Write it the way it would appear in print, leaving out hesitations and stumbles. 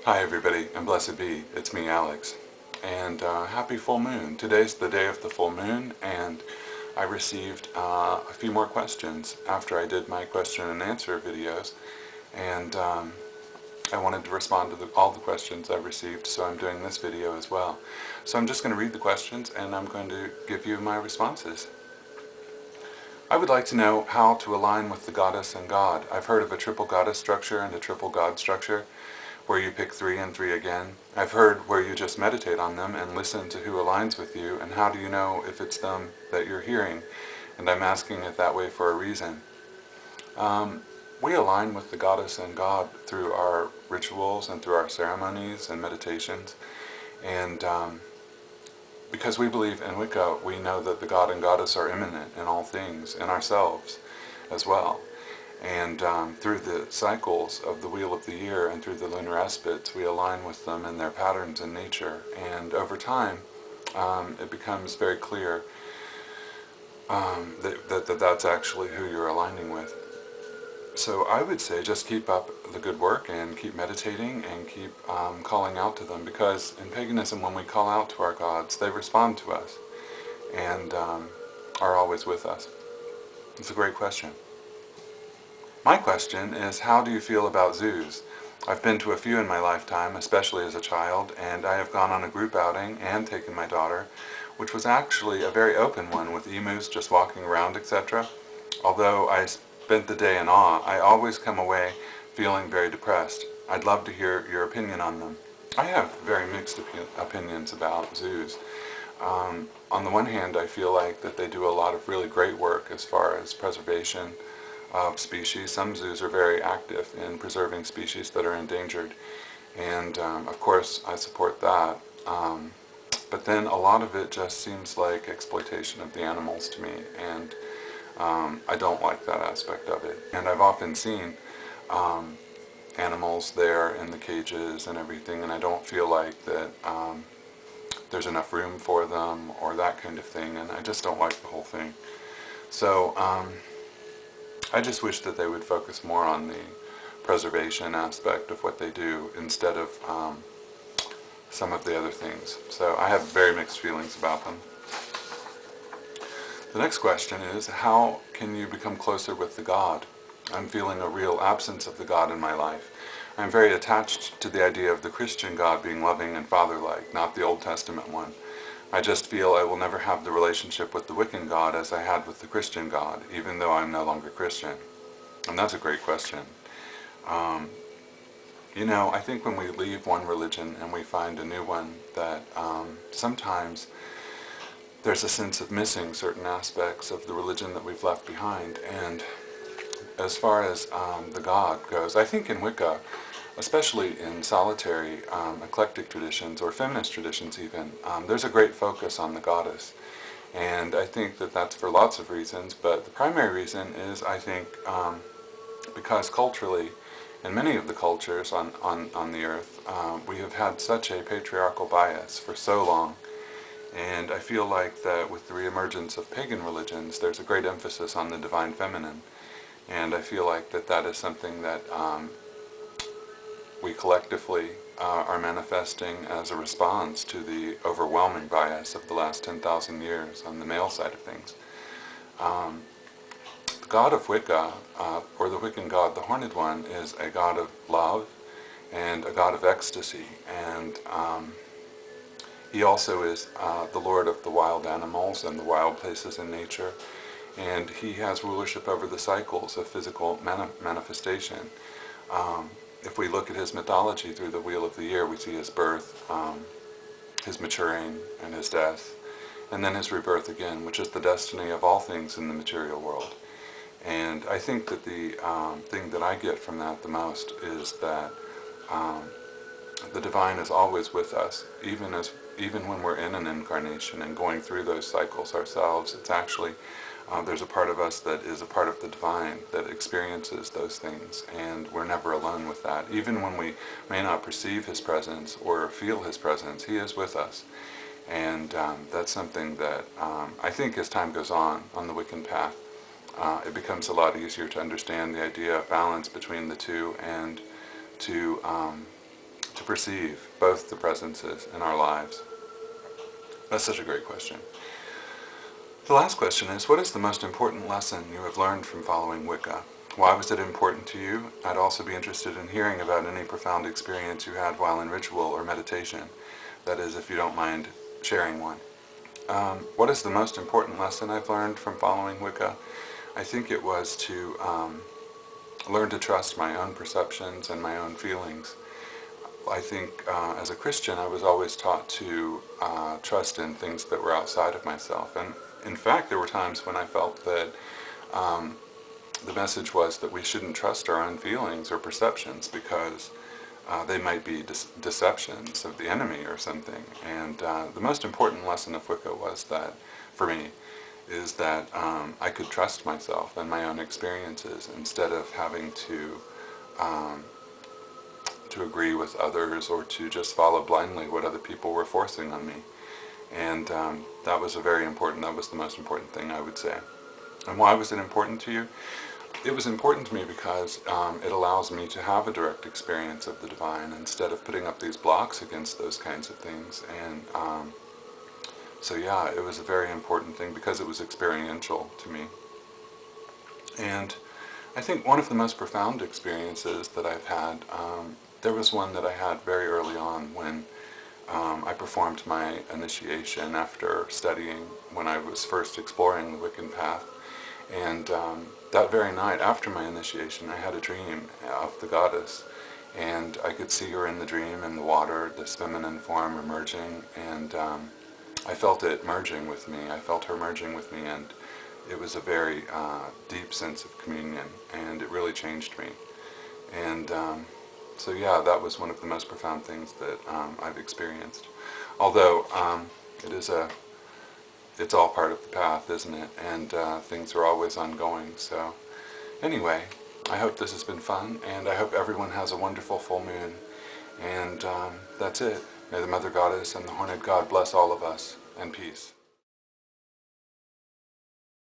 Hi everybody, and blessed be, it's me Alex, and happy full moon. Today's the day of the full moon, and I received a few more questions after I did my question and answer videos, and I wanted to respond to all the questions I received, so I'm doing this video as well. So I'm just going to read the questions, and I'm going to give you my responses. I would like to know how to align with the goddess and God. I've heard of a triple goddess structure and a triple god structure, where you pick 3 and 3 again. I've heard where you just meditate on them and listen to who aligns with you, and how do you know if it's them that you're hearing? And I'm asking it that way for a reason. We align with the goddess and God through our rituals and through our ceremonies and meditations, and because we believe in Wicca, we know that the god and goddess are immanent in all things, in ourselves as well. And through the cycles of the wheel of the year and through the lunar aspects, we align with them and their patterns in nature. And over time, it becomes very clear that that's actually who you're aligning with. So I would say just keep up the good work and keep meditating and keep calling out to them, because in paganism, when we call out to our gods, they respond to us and are always with us. It's a great question. My question is, how do you feel about zoos? I've been to a few in my lifetime, especially as a child, and I have gone on a group outing and taken my daughter, which was actually a very open one with emus just walking around, etc. Although I spent the day in awe, I always come away feeling very depressed. I'd love to hear your opinion on them. I have very mixed opinions about zoos. On the one hand, I feel like that they do a lot of really great work as far as preservation of species. Some zoos are very active in preserving species that are endangered, and of course I support that. But then a lot of it just seems like exploitation of the animals to me, and I don't like that aspect of it. And I've often seen animals there in the cages and everything, and I don't feel like that there's enough room for them or that kind of thing, and I just don't like the whole thing. So I just wish that they would focus more on the preservation aspect of what they do instead of some of the other things. So I have very mixed feelings about them. The next question is, how can you become closer with the God? I'm feeling a real absence of the God in my life. I'm very attached to the idea of the Christian God being loving and father-like, not the Old Testament one. I just feel I will never have the relationship with the Wiccan God as I had with the Christian God, even though I'm no longer Christian. And that's a great question. You know, I think when we leave one religion and we find a new one, that sometimes there's a sense of missing certain aspects of the religion that we've left behind. And as far as the God goes, I think in Wicca, especially in solitary eclectic traditions or feminist traditions even, there's a great focus on the goddess. And I think that that's for lots of reasons, but the primary reason is, I think, because culturally, in many of the cultures on the earth, we have had such a patriarchal bias for so long. And I feel like that with the reemergence of pagan religions, there's a great emphasis on the divine feminine. And I feel like that is something that we collectively are manifesting as a response to the overwhelming bias of the last 10,000 years on the male side of things. The god of Wicca, or the Wiccan god, the Horned One, is a god of love and a god of ecstasy. And he also is the lord of the wild animals and the wild places in nature. And he has rulership over the cycles of physical manifestation. If we look at his mythology through the Wheel of the Year, we see his birth, his maturing, and his death, and then his rebirth again, which is the destiny of all things in the material world. And I think that the thing that I get from that the most is that the divine is always with us, even when we're in an incarnation and going through those cycles ourselves. It's actually there's a part of us that is a part of the divine that experiences those things, and we're never alone with that. Even when we may not perceive his presence or feel his presence, he is with us. And that's something that I think as time goes on the Wiccan path, it becomes a lot easier to understand the idea of balance between the two, and to to perceive both the presences in our lives? That's such a great question. The last question is, what is the most important lesson you have learned from following Wicca? Why was it important to you? I'd also be interested in hearing about any profound experience you had while in ritual or meditation. That is, if you don't mind sharing one. What is the most important lesson I've learned from following Wicca? I think it was to learn to trust my own perceptions and my own feelings. I think as a Christian I was always taught to trust in things that were outside of myself. And in fact there were times when I felt that the message was that we shouldn't trust our own feelings or perceptions because they might be deceptions of the enemy or something. And the most important lesson of Wicca was that, for me, is that I could trust myself and my own experiences instead of having to agree with others or to just follow blindly what other people were forcing on me. And that was the most important thing, I would say. And why was it important to you? It was important to me because it allows me to have a direct experience of the divine instead of putting up these blocks against those kinds of things. And so yeah, it was a very important thing because it was experiential to me. And I think one of the most profound experiences that I've had, there was one that I had very early on when I performed my initiation after studying when I was first exploring the Wiccan path. And that very night after my initiation I had a dream of the goddess, and I could see her in the dream in the water, this feminine form emerging, and I felt it merging with me. I felt her merging with me, and it was a very deep sense of communion, and it really changed me. And so yeah, that was one of the most profound things that I've experienced. Although it's all part of the path, isn't it? And things are always ongoing. So anyway, I hope this has been fun, and I hope everyone has a wonderful full moon. And that's it. May the Mother Goddess and the Horned God bless all of us, and peace.